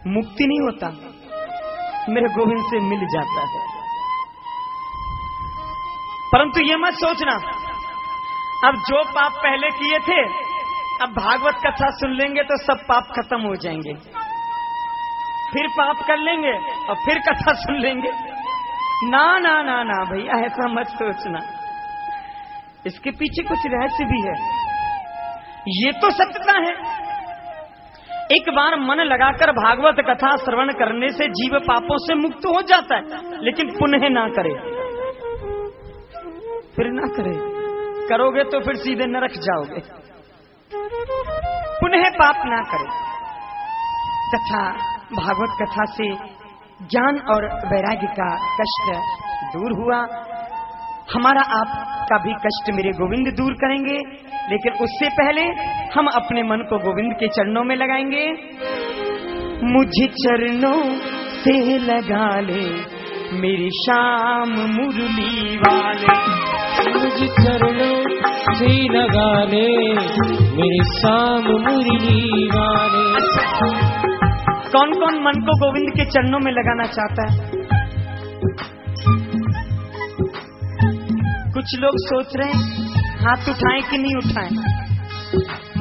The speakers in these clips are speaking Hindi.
मुक्ति नहीं होता, मेरे गोविंद से मिल जाता है। परंतु ये मत सोचना अब जो पाप पहले किए थे अब भागवत कथा सुन लेंगे तो सब पाप खत्म हो जाएंगे, फिर पाप कर लेंगे और फिर कथा सुन लेंगे। ना ना ना ना भैया, ऐसा मत सोचना, इसके पीछे कुछ रहस्य भी है। ये तो सत्यता है, एक बार मन लगाकर भागवत कथा श्रवण करने से जीव पापों से मुक्त हो जाता है, लेकिन पुनः ना करे, फिर ना करे, करोगे तो फिर सीधे नरक जाओगे। पुनः पाप ना करे। कथा, भागवत कथा से ज्ञान और वैराग्य का कष्ट दूर हुआ। हमारा आपका भी कष्ट मेरे गोविंद दूर करेंगे, लेकिन उससे पहले हम अपने मन को गोविंद के चरणों में लगाएंगे। मुझे चरणों से लगा ले मेरी शाम मुरली वाले, मुझे चरणों से लगा ले मेरी शाम मुरली वाले। कौन कौन मन को गोविंद के चरणों में लगाना चाहता है? कुछ लोग सोच रहे हैं हाथ उठाएं कि नहीं उठाएं।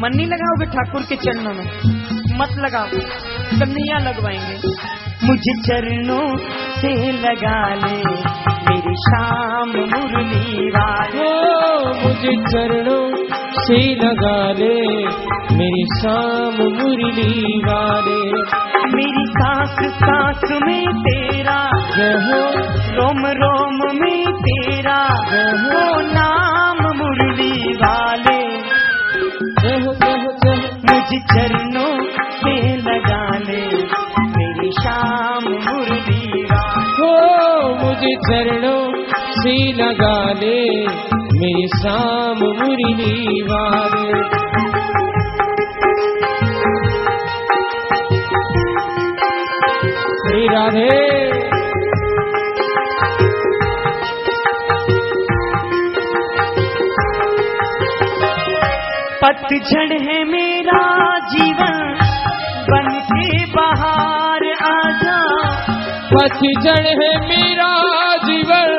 मन नहीं लगाओगे ठाकुर के चरणों में? मत लगाओ, कन्हैया लगवाएंगे। मुझे चरणों से लगा ले मेरी शाम मुरली वाले, मुझे चरणों से लगा ले मेरी शाम मुरली वाले। मेरी सांस सांस में तेरा जय हो, रोम रोम में तेरा हो नाम मुरली वाले। जय हो जय हो जय हो। मुझे चरणों से लगा ले मेरी शाम मुरली वाले, मुझे चरणों से लगा ले मेरी शाम मुरली वाले। श्री राधे। पतझड़ है मेरा जीवन बन के बाहर आजा, पतझड़ है मेरा जीवन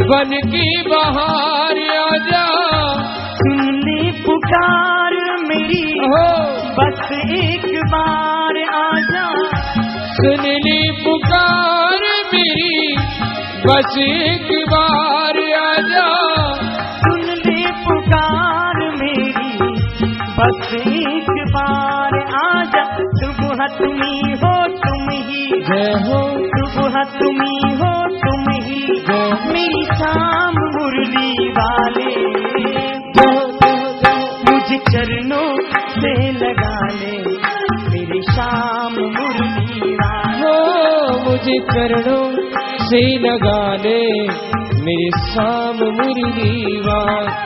बन के बाहर आजा। सुन ले पुकार मेरी हो, बस एक बार आजा, सुन ली पुकार मेरी बस एक बार आजा। सुन ले पुकार मेरी बस एक बार आजा। सुबह तुम्ही हो तुम ही, जय हो, सुबह तुम्ही हो तुम ही, मेरी शाम मुरली वाले। मुझे चरणों से लगा ले मेरी शाम मुरली वाले, मुझे चरणों से लगा ले मेरी शाम मुरली वाले।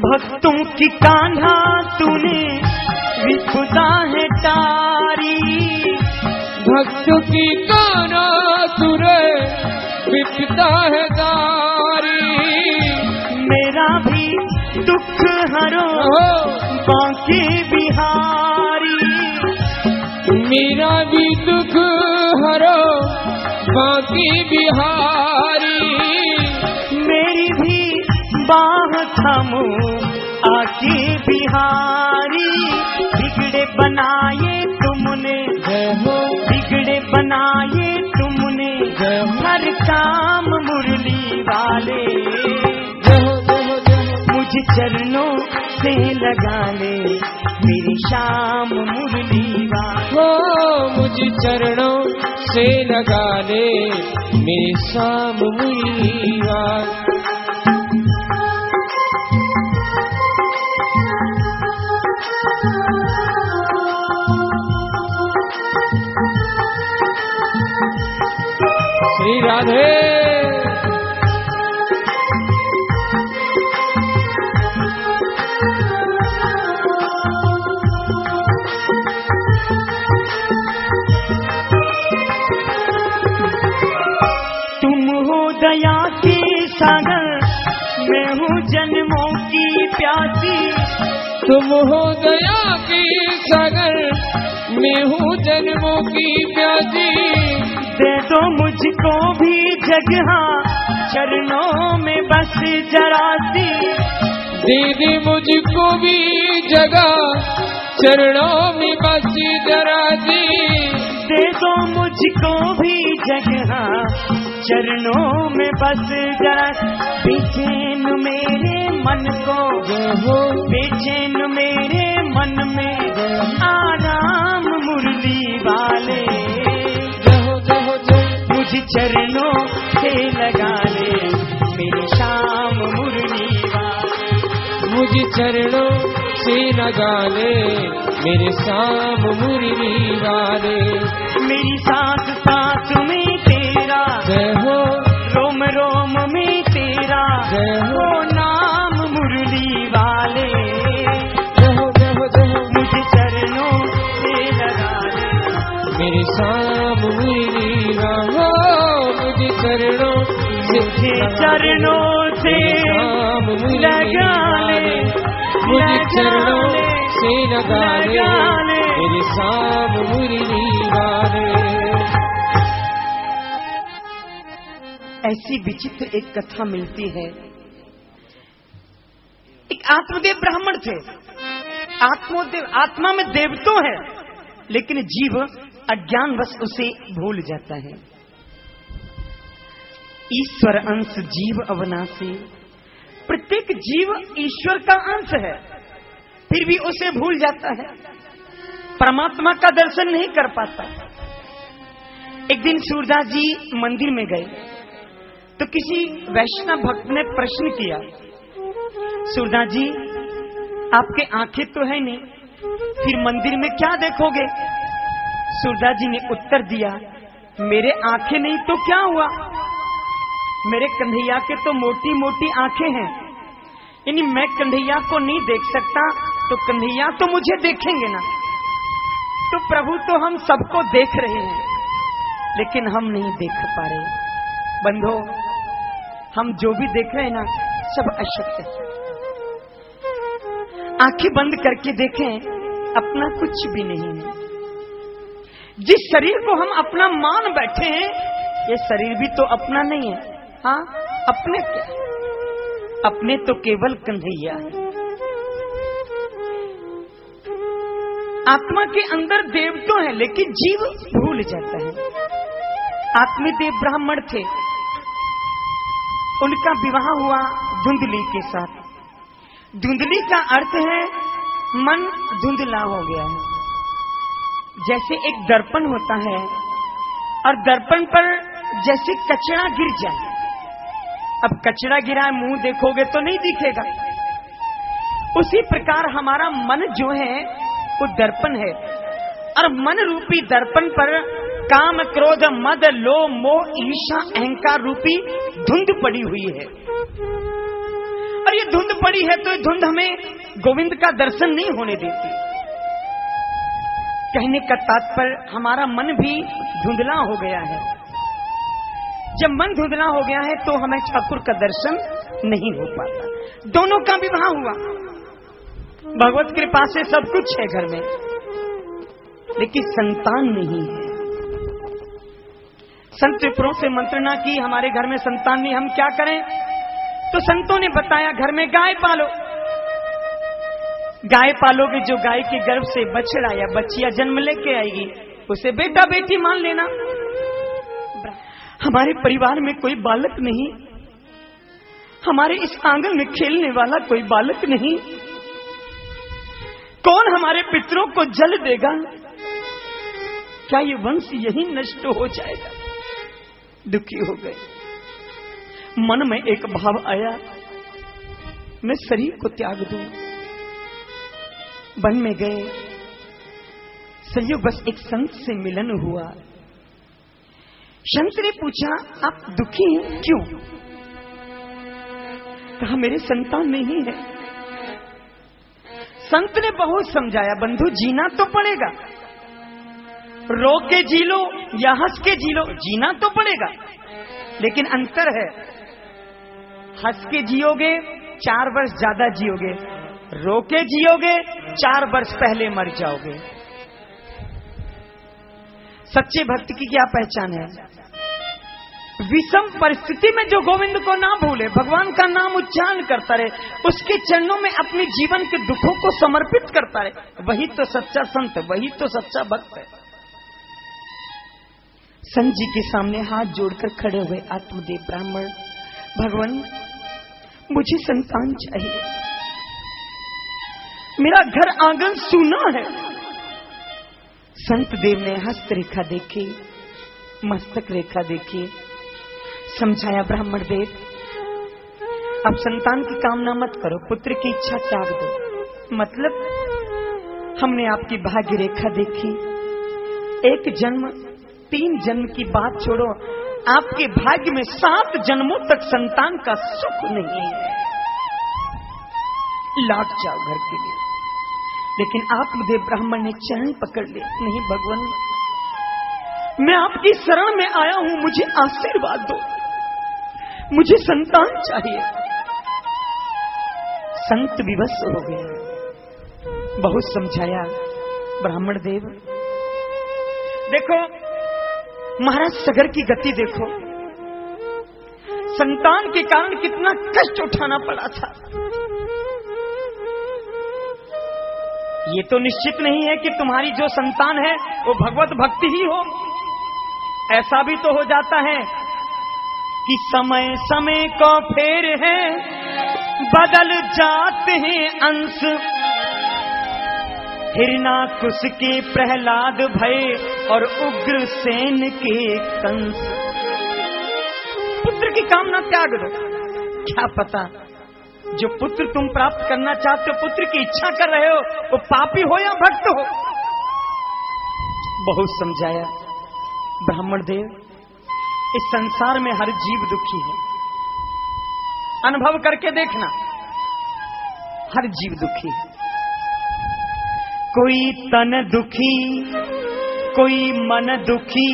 भक्तों की कान्हा तूने विपदा है तारी, भक्तों की कान्हा तूने विपदा है तारी। मेरा भी दुख हरो बांके बिहारी, मेरा भी दुख हरो बांके बिहारी। मेरी भी बाह थामो आके बिहारी। बिगड़े बनाए तुमने, जय हो, बिगड़े बनाए तुमने जय हो, हर काम मुरली वाले। जय हो जय हो जय हो। मुझे चरणों से लगा ले मेरी शाम मुरली वाले, मुझे चरणों से लगा ले मेरी शाम मुरली वाले। श्री राधे। जन्मों की प्यासी, तुम हो दया की सागर, मैं हूँ जन्मों की प्यासी। दे दो मुझको भी जगह चरणों में बस जरा सी, दे दे मुझको भी जगह चरणों में बस जरा सी। दे दो मुझको भी जगह चरणों में बस जरा। बेचैन मेरे मन को हो बेचैन मेरे मन में आराम मुरली वाले, जहो जहो जहो मुझ चरणों से लगा ले मेरी शाम मुरली वाले। मुझ चरणों से लगा ले मेरे शाम मुरली वाले। मेरी सांस सांस में तेरा, जय हो रोम रोम में तेरा, जय हो वो नाम मुरली वाले। जय हो जय हो जय हो मुझे चरणों से लगा ले मेरे शाम मुरली वाले। मुझे चरणों से मुझे चरणों से शाम मुरली लगा ले, मुझे चरणों से लगा ले लगा ले। मेरे शाम मुरली वाले। ऐसी विचित्र एक कथा मिलती है। एक आत्मदेव ब्राह्मण थे। आत्मा में देव तो है, लेकिन जीव अज्ञानवश उसे भूल जाता है। ईश्वर अंश जीव अविनाशी, प्रत्येक जीव ईश्वर का अंश है, फिर भी उसे भूल जाता है, परमात्मा का दर्शन नहीं कर पाता। एक दिन सूरदास जी मंदिर में गए तो किसी वैष्णव भक्त ने प्रश्न किया, सूरदास जी आपके आंखें तो है नहीं, फिर मंदिर में क्या देखोगे? सूरदास जी ने उत्तर दिया, मेरे आंखें नहीं तो क्या हुआ, मेरे कन्हैया के तो मोटी मोटी आंखें हैं, यानी मैं कन्हैया को नहीं देख सकता तो कन्हैया तो मुझे देखेंगे ना। तो प्रभु तो हम सबको देख रहे हैं, लेकिन हम नहीं देख पा रहे। बंधो, हम जो भी देख रहे हैं ना, सब अशक्त है। आंखें बंद करके देखें, अपना कुछ भी नहीं है। जिस शरीर को हम अपना मान बैठे हैं, ये शरीर भी तो अपना नहीं है। हाँ, अपने क्या, अपने तो केवल कन्हैया है। आत्मा के अंदर देव तो है, लेकिन जीव भूल जाता है। आत्मदेव ब्राह्मण थे, उनका विवाह हुआ धुंधली के साथ। धुंधली का अर्थ है मन धुंधला हो गया है। जैसे एक दर्पण होता है और दर्पण पर जैसे कचरा गिर जाए, अब कचरा गिरा है, मुंह देखोगे तो नहीं दिखेगा। उसी प्रकार हमारा मन जो है वो दर्पण है, और मन रूपी दर्पण पर काम क्रोध मद लोभ मोह ईर्ष्या अहंकार रूपी धुंध पड़ी हुई है। और ये धुंध पड़ी है तो ये धुंध हमें गोविंद का दर्शन नहीं होने देती। कहने का तात्पर्य, हमारा मन भी धुंधला हो गया है। जब मन धुंधला हो गया है तो हमें ठाकुर का दर्शन नहीं हो पाता। दोनों का विवाह हुआ, भगवत कृपा से सब कुछ है घर में, लेकिन संतान नहीं है। संत विप्रों से मंत्रणा की, हमारे घर में संतान नहीं, हम क्या करें? तो संतों ने बताया, घर में गाय पालो। गाय पालोगे, जो गाय के गर्भ से बछड़ा या बच्चिया जन्म लेके आएगी, उसे बेटा बेटी मान लेना। हमारे परिवार में कोई बालक नहीं, हमारे इस आंगन में खेलने वाला कोई बालक नहीं, कौन हमारे पितरों को जल देगा? क्या ये वंश यही नष्ट हो जाएगा? दुखी हो गए। मन में एक भाव आया, मैं शरीर को त्याग दूं। वन में गए, संयोग बस एक संत से मिलन हुआ। संत ने पूछा, आप दुखी हैं क्यों? कहा, मेरे संतान नहीं है। संत ने बहुत समझाया, बंधु जीना तो पड़ेगा, रो के जी लो या हंस के जी लो, जीना तो पड़ेगा, लेकिन अंतर है। हंस के जियोगे 4 वर्ष ज्यादा जियोगे, रोके जियोगे 4 वर्ष पहले मर जाओगे। सच्चे भक्त की क्या पहचान है? विषम परिस्थिति में जो गोविंद को ना भूले, भगवान का नाम उच्चारण करता रहे, उसके चरणों में अपने जीवन के दुखों को समर्पित करता रहे, वही तो सच्चा संत, वही तो सच्चा भक्त है। संत जी के सामने हाथ जोड़कर खड़े हुए आत्मदेव ब्राह्मण, भगवान मुझे संतान चाहिए, मेरा घर आंगन सूना है। संत देव ने हस्त रेखा देखी, मस्तक रेखा देखी, समझाया ब्राह्मण देव अब संतान की कामना मत करो, पुत्र की इच्छा त्याग दो। मतलब हमने आपकी भाग्य रेखा देखी, 1 जन्म 3 जन्म की बात छोड़ो, आपके भाग्य में 7 जन्मों तक संतान का सुख नहीं है। लौट जाओ घर के लिए। लेकिन आत्मदेव ब्राह्मण ने चरण पकड़ लिए, नहीं भगवान मैं आपकी शरण में आया हूं, मुझे आशीर्वाद दो, मुझे संतान चाहिए। संत विवश हो गए, बहुत समझाया ब्राह्मण देव। देखो महाराज सगर की गति देखो, संतान के कारण कितना कष्ट उठाना पड़ा था। ये तो निश्चित नहीं है कि तुम्हारी जो संतान है वो भगवत भक्ति ही हो। ऐसा भी तो हो जाता है कि समय समय को फेर है, बदल जाते हैं अंश। हिरणाकुश के प्रहलाद भय और उग्रसेन के कंस। पुत्र की कामना त्याग दो, क्या पता जो पुत्र तुम प्राप्त करना चाहते हो, पुत्र की इच्छा कर रहे हो, वो पापी हो या भक्त हो। बहुत समझाया ब्राह्मण देव, इस संसार में हर जीव दुखी है, अनुभव करके देखना, हर जीव दुखी है। कोई तन दुखी, कोई मन दुखी,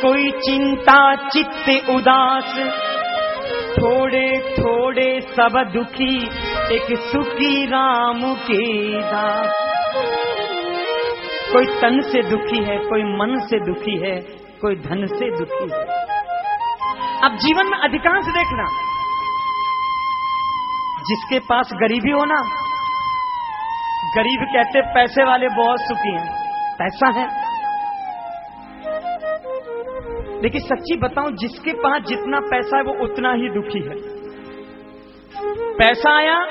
कोई चिंता चित्त उदास, थोड़े थोड़े सब दुखी, एक सुखी राम के दास। कोई तन से दुखी है, कोई मन से दुखी है, कोई धन से दुखी है। अब जीवन में अधिकांश देखना, जिसके पास गरीबी हो ना, गरीब कहते पैसे वाले बहुत सुखी हैं, पैसा है। लेकिन सच्ची बताऊं, जिसके पास जितना पैसा है वो उतना ही दुखी है। पैसा आया